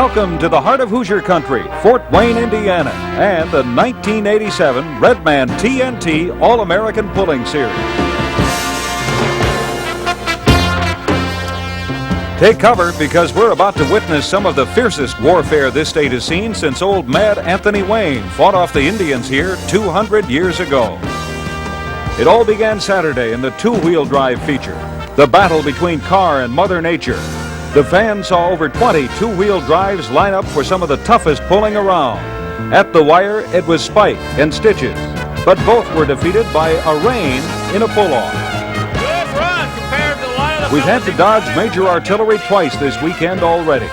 Welcome to the heart of Hoosier Country, Fort Wayne, Indiana, and the 1987 Redman TNT All-American Pulling Series. Take cover because we're about to witness some of the fiercest warfare this state has seen since old Mad Anthony Wayne fought off the Indians here 200 years ago. It all began Saturday in the two-wheel drive feature, the battle between car and Mother Nature. The fans saw over 20 two-wheel drives line up for some of the toughest pulling around. At the wire, it was Spike and Stitches, but both were defeated by a Rain in a pull-off. Good run compared to the line of the We've had to dodge major artillery twice this weekend already.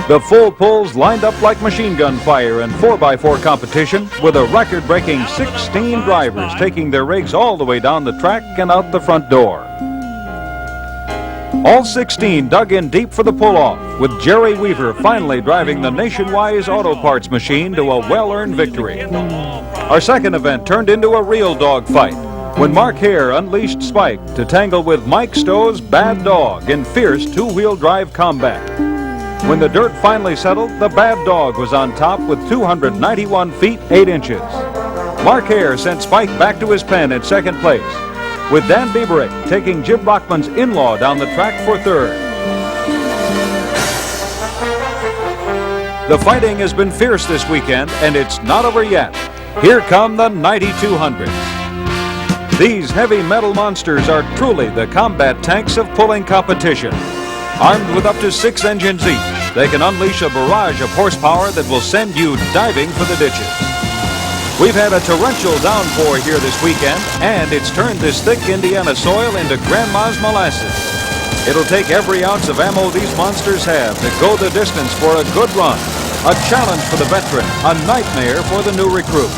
The full pulls lined up like machine gun fire in 4x4 competition with a record-breaking 16 drivers taking their rigs all the way down the track and out the front door. All 16 dug in deep for the pull-off, with Jerry Weaver finally driving the Nationwide auto parts machine to a well-earned victory. Our second event turned into a real dogfight when Mark Hare unleashed Spike to tangle with Mike Stowe's Bad Dog in fierce two-wheel drive combat. When the dirt finally settled, the Bad Dog was on top with 291 feet 8 inches. Mark Hare sent Spike back to his pen in second place, with Dan Bieberich taking Jim Brockman's in-law down the track for third. The fighting has been fierce this weekend, and it's not over yet. Here come the 9200s. These heavy metal monsters are truly the combat tanks of pulling competition. Armed with up to 6 engines each, they can unleash a barrage of horsepower that will send you diving for the ditches. We've had a torrential downpour here this weekend, and it's turned this thick Indiana soil into Grandma's molasses. It'll take every ounce of ammo these monsters have to go the distance for a good run. A challenge for the veteran, a nightmare for the new recruit.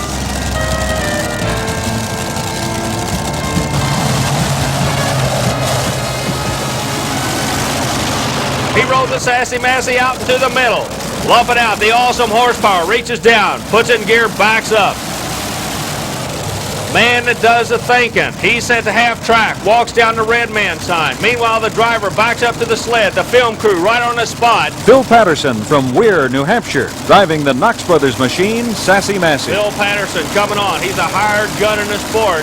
He rolled the Sassy Massey out into the middle. Lumping out, the awesome horsepower reaches down, puts in gear, backs up. Man that does the thinking. He's sent to half track, walks down the red man sign. Meanwhile, the driver backs up to the sled, the film crew right on the spot. Phil Patterson from Weir, New Hampshire, driving the Knox Brothers machine, Sassy Massey. Phil Patterson coming on. He's a hired gun in the sport.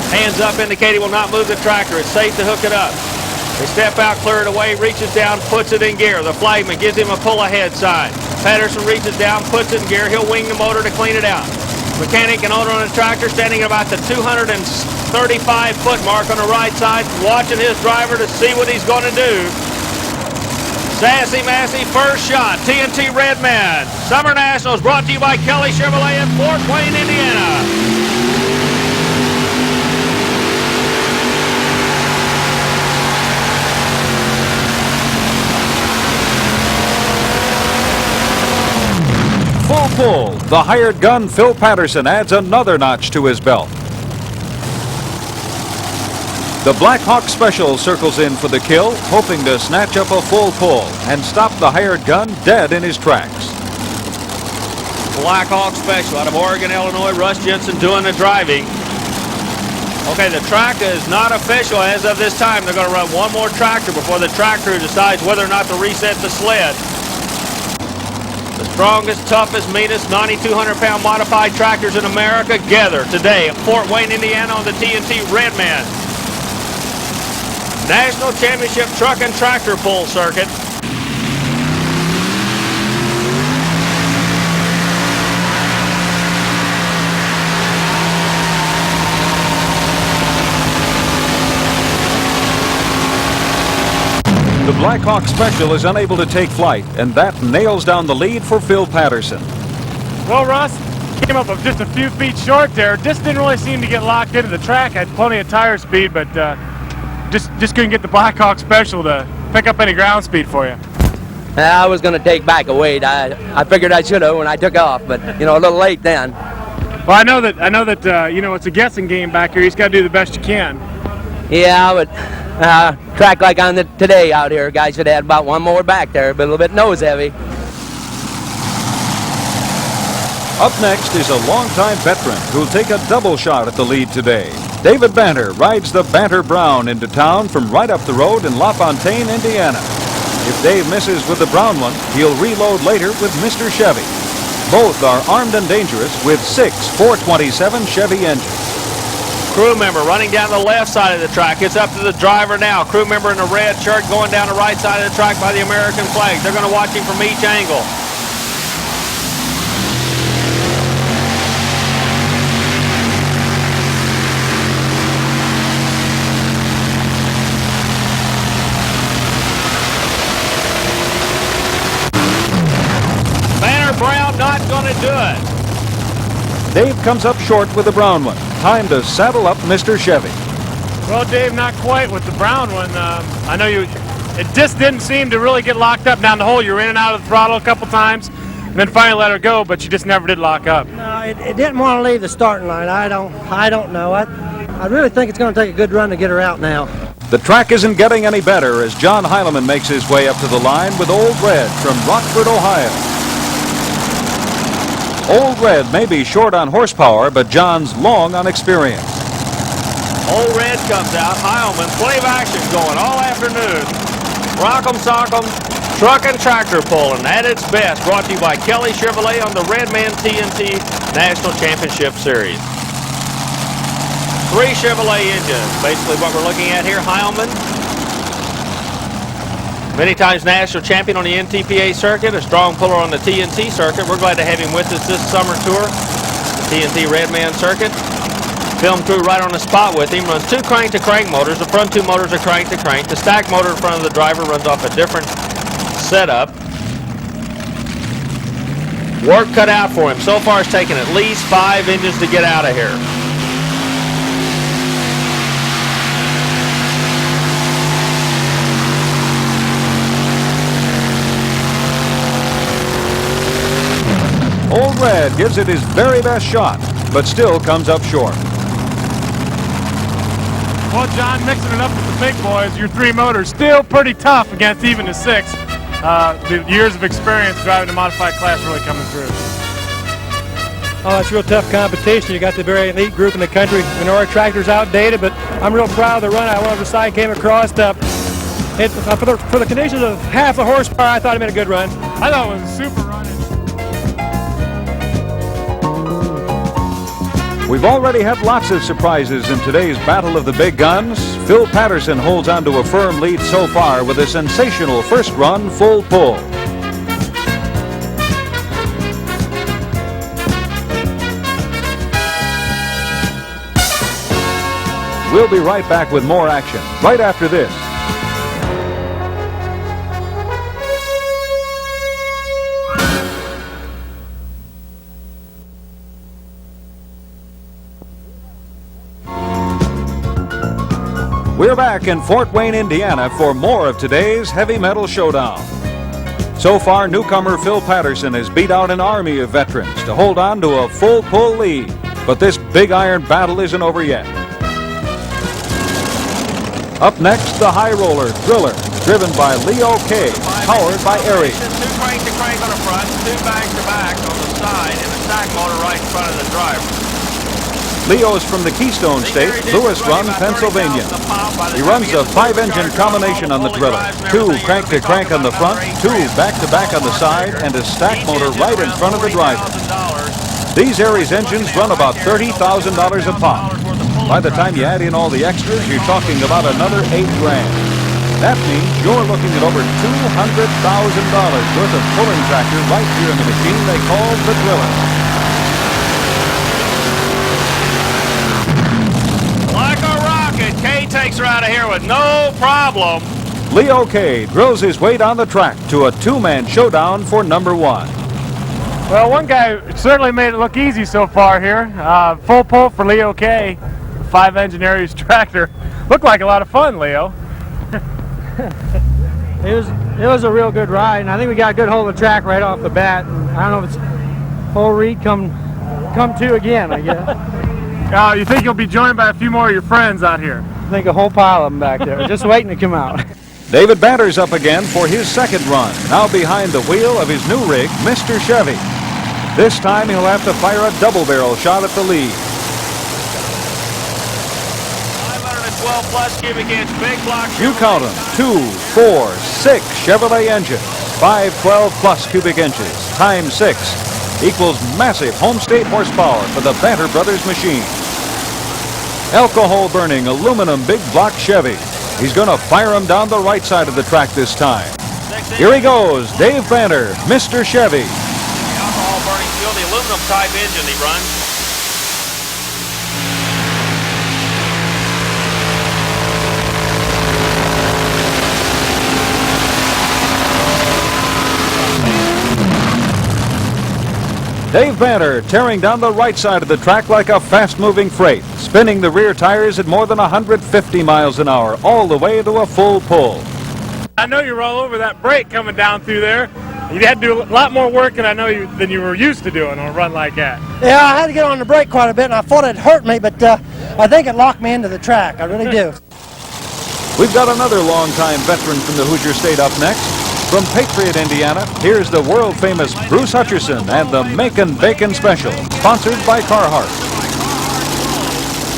Hands up indicate he will not move the tractor. It's safe to hook it up. They step out, clear it away, reaches down, puts it in gear. The flagman gives him a pull ahead sign. Patterson reaches down, puts it in gear. He'll wing the motor to clean it out. Mechanic and owner on the tractor standing at about the 235-foot mark on the right side, watching his driver to see what he's going to do. Sassy Massey, first shot, TNT Redman. Summer Nationals brought to you by Kelly Chevrolet in Fort Wayne, Indiana. Full pull, the hired gun Phil Patterson adds another notch to his belt. The Black Hawk Special circles in for the kill, hoping to snatch up a full pull and stop the hired gun dead in his tracks. Black Hawk Special out of Oregon, Illinois. Russ Janssen doing the driving. Okay, the track is not official as of this time. They're going to run one more tractor before the track crew decides whether or not to reset the sled. The strongest, toughest, meanest 9,200-pound modified tractors in America gather today at Fort Wayne, Indiana on the TNT Redman National Championship Truck and Tractor Pull Circuit. The Black Hawk Special is unable to take flight, and that nails down the lead for Phil Patterson. Well, Russ, came up just a few feet short there. Just didn't really seem to get locked into the track. Had plenty of tire speed, but just couldn't get the Black Hawk Special to pick up any ground speed for you. I was going to take back a weight. I figured I should have when I took off, but a little late then. Well, I know that it's a guessing game back here. You just got to do the best you can. Yeah, but track like on today out here, guys should have had about one more back there, but a little bit nose heavy. Up next is a longtime veteran who'll take a double shot at the lead today. David Banter rides the Banter Brown into town from right up the road in LaFontaine, Indiana. If Dave misses with the brown one, he'll reload later with Mr. Chevy. Both are armed and dangerous with 6 427 Chevy engines. Crew member running down the left side of the track. It's up to the driver now. Crew member in the red shirt going down the right side of the track by the American flag. They're going to watch him from each angle. Banter Brown not going to do it. Dave comes up short with the brown one. Time to saddle up Mr. Chevy. Well, Dave, not quite with the brown one. I know it just didn't seem to really get locked up down the hole. You were in and out of the throttle a couple times, and then finally let her go, but you just never did lock up. No, it didn't want to leave the starting line. I don't know. I really think it's going to take a good run to get her out now. The track isn't getting any better as John Hileman makes his way up to the line with Old Red from Rockford, Ohio. Old Red may be short on horsepower, but John's long on experience. Old Red comes out. Hileman, plenty of action going all afternoon. Rock'em sock'em, truck and tractor pulling at its best. Brought to you by Kelly Chevrolet on the Redman TNT National Championship Series. 3 Chevrolet engines, basically what we're looking at here. Hileman, many times national champion on the NTPA circuit, a strong puller on the TNT circuit. We're glad to have him with us this summer tour, the TNT Redman circuit. Film crew right on the spot with him. Runs 2 crank-to-crank motors. The front 2 motors are crank-to-crank. The stack motor in front of the driver runs off a different setup. Work cut out for him. So far it's taken at least 5 engines to get out of here. Old Red gives it his very best shot, but still comes up short. Well, John, mixing it up with the big boys, your 3 motors still pretty tough against even the 6. The years of experience driving the modified class really coming through. Oh, it's real tough competition. You got the very elite group in the country. We know our tractor's outdated, but I'm real proud of the run I went over the side, came across. For the conditions of half the horsepower, I thought it made a good run. I thought it was a super run. We've already had lots of surprises in today's Battle of the Big Guns. Phil Patterson holds on to a firm lead so far with a sensational first run full pull. We'll be right back with more action right after this. We're back in Fort Wayne, Indiana for more of today's Heavy Metal Showdown. So far, newcomer Phil Patterson has beat out an army of veterans to hold on to a full pull lead. But this big iron battle isn't over yet. Up next, the high roller Driller, driven by Leo K, powered by Aries. 2 crank-to-crank on the front, 2 back-to-back on the side, and a stack motor right in front of the driver. Leo's from the Keystone State, Lewis Run, Pennsylvania. He runs a 5-engine combination on the Driller, 2 crank-to-crank on the front, 2 back-to-back on the side, and a stack motor right in front of the driver. These Aries engines run about $30,000 a pop. By the time you add in all the extras, you're talking about another $8,000. That means you're looking at over $200,000 worth of pulling tractor right here in the machine they call the Driller. Like a rocket, K takes her out of here with no problem. Leo K drills his way down the track to a 2-man showdown for number 1. Well, one guy certainly made it look easy so far here. Full pull for Leo K, 5-engine Aries tractor. Looked like a lot of fun, Leo. It was a real good ride, and I think we got a good hold of the track right off the bat. And I don't know if it's whole Reed come to again, I guess. You think you'll be joined by a few more of your friends out here? I think a whole pile of them back there, just waiting to come out. David Banter's up again for his second run, now behind the wheel of his new rig, Mr. Chevy. This time he'll have to fire a double-barrel shot at the lead. 512 plus cubic inch big block. You count them, 2, 4, 6 Chevrolet engines, 512 plus cubic inches, times 6, equals massive home state horsepower for the Banter Brothers machine. Alcohol burning aluminum big block Chevy. He's going to fire him down the right side of the track this time. Here he goes, Dave Banter, Mr. Chevy. The alcohol burning fuel, the aluminum type engine he runs. Dave Banter tearing down the right side of the track like a fast-moving freight, spinning the rear tires at more than 150 miles an hour, all the way to a full pull. I know you were all over that brake coming down through there. You had to do a lot more work than you were used to doing on a run like that. Yeah, I had to get on the brake quite a bit, and I thought it hurt me, but I think it locked me into the track. I really do. We've got another longtime veteran from the Hoosier State up next. From Patriot, Indiana, here's the world-famous Bruce Hutcherson and the Macon Bacon Special, sponsored by Carhartt.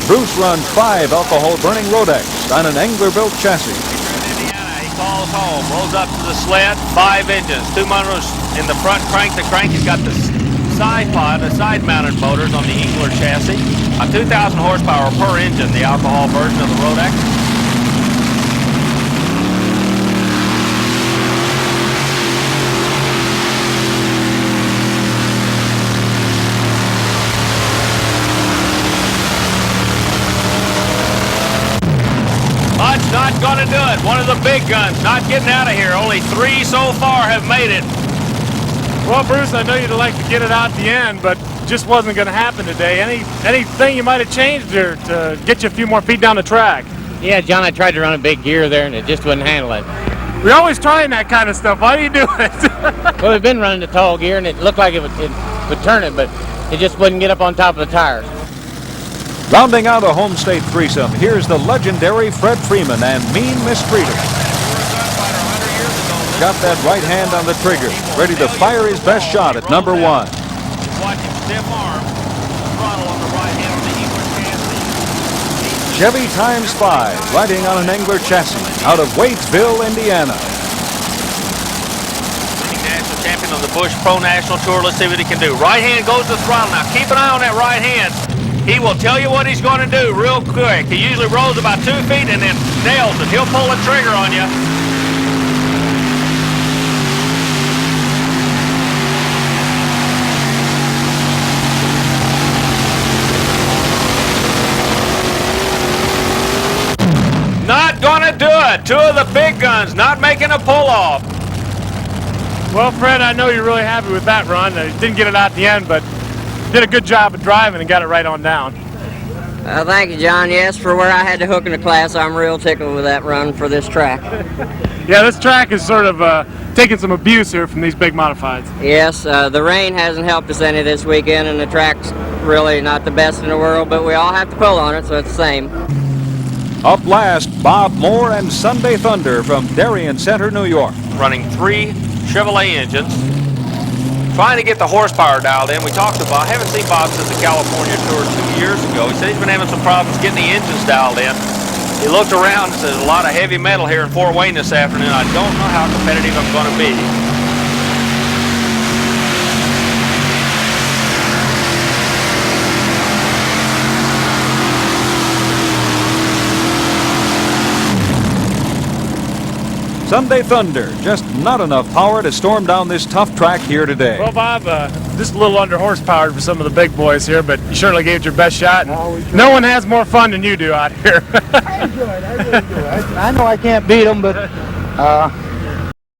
Bruce runs 5 alcohol-burning Rodex on an Angler-built chassis. Indiana, he calls home, rolls up to the sled, 5 engines, 2 motors in the front crank. The crank has got the side pod, the side-mounted motors on the Engler chassis. 2,000 horsepower per engine, the alcohol version of the Rodex. Not going to do it. One of the big guns not getting out of here. Only 3 so far have made it. Well, Bruce, I know you'd like to get it out at the end, but just wasn't going to happen today. Anything you might have changed there to get you a few more feet down the track? Yeah, John, I tried to run a big gear there, and it just wouldn't handle it. We're always trying that kind of stuff. Why do you do it? Well, we've been running the tall gear, and it looked like it would turn it, but it just wouldn't get up on top of the tires. Rounding out a home state threesome, here's the legendary Fred Freeman and Mean Mistreater. Got that right hand on the trigger, ready to fire his best shot at number 1. Watch him stiff arm, throttle on the right hand on the Engler chassis. Chevy times 5, riding on an Engler chassis out of Wadesville, Indiana. Winning national champion on the Busch Pro National Tour. Let's see what he can do. Right hand goes to the throttle. Now keep an eye on that right hand. He will tell you what he's going to do real quick. He usually rolls about 2 feet and then nails it. He'll pull the trigger on you. Not going to do it. 2 of the big guns not making a pull-off. Well, Fred, I know you're really happy with that run. Didn't get it out at the end, but did a good job of driving and got it right on down. Thank you, John. Yes, for where I had to hook in the class, I'm real tickled with that run for this track. Yeah, this track is sort of taking some abuse here from these big modifieds. Yes, the rain hasn't helped us any this weekend, and the track's really not the best in the world, but we all have to pull on it, so it's the same. Up last, Bob Moore and Sunday Thunder from Darien Center, New York. Running 3 Chevrolet engines. Trying to get the horsepower dialed in. We talked about, I haven't seen Bob since the California Tour 2 years ago. He said he's been having some problems getting the engines dialed in. He looked around and said, there's a lot of heavy metal here in Fort Wayne this afternoon. I don't know how competitive I'm going to be. Sunday Thunder, just not enough power to storm down this tough track here today. Well, Bob, just a little under horsepowered for some of the big boys here, but you certainly gave it your best shot. No one has more fun than you do out here. I enjoy it. I really do. I know I can't beat them, but